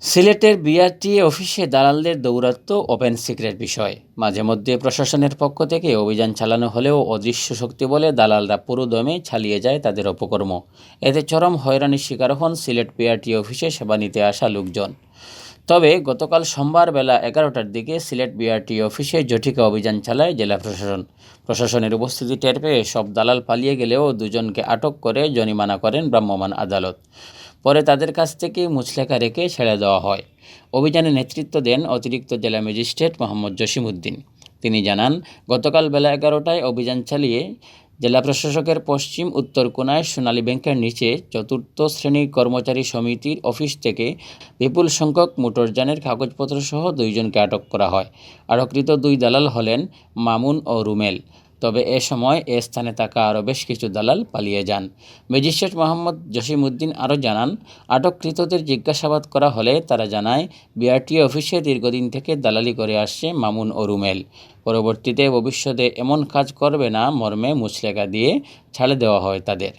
সিলেটের বিআরটিএ অফিসে দালালদের দৌরাত্ম্য ওপেন সিক্রেট বিষয়। মাঝে মধ্যে প্রশাসনের পক্ষ থেকে অভিযান চালানো হলেও অদৃশ্য শক্তি বলে দালালরা পুরোদমে চালিয়ে যায় তাদের অপকর্ম। এতে চরম হয়রানির শিকার হন সিলেট বিআরটিএ অফিসে সেবা নিতে আসা লোকজন। তবে গতকাল সোমবার বেলা 11টার দিকে সিলেট বিআরটিএ অফিসে জটিকা অভিযান চালায় জেলা প্রশাসন। প্রশাসনের উপস্থিতি টের পেয়ে সব দালাল পালিয়ে গেলেও দুজনকে আটক করে জরিমানা করেন ভ্রাম্যমাণ আদালত। পরে তাদের কাছ থেকে মুচলেকা রেখে ছেড়ে দেওয়া হয়। অভিযানে নেতৃত্ব দেন অতিরিক্ত জেলা ম্যাজিস্ট্রেট মোহাম্মদ জসিমউদ্দিন। তিনি জানান, গতকাল বেলা 11টায় অভিযান চালিয়ে জেলা প্রশাসকের পশ্চিম উত্তর কোণায় সোনালী ব্যাংকের নিচে চতুর্থ শ্রেণীর কর্মচারী সমিতির অফিস থেকে বিপুল সংখ্যক মোটরযানের কাগজপত্রসহ দুইজনকে আটক করা হয়। আটককৃত দুই দালাল হলেন মামুন ও রুমেল। তবে এ সময় এ স্থানে থাকা আরও বেশ কিছু দালাল পালিয়ে যান। ম্যাজিস্ট্রেট মোহাম্মদ জসিমউদ্দিন আরও জানান, আটককৃতদের জিজ্ঞাসাবাদ করা হলে তারা জানায় বিআরটিএ অফিসে দীর্ঘদিন থেকে দালালি করে আসছে মামুন ও রুমেল। পরবর্তীতে ভবিষ্যতে এমন কাজ করবে না মর্মে মুচলেকা দিয়ে ছাড়ে দেওয়া হয় তাদের।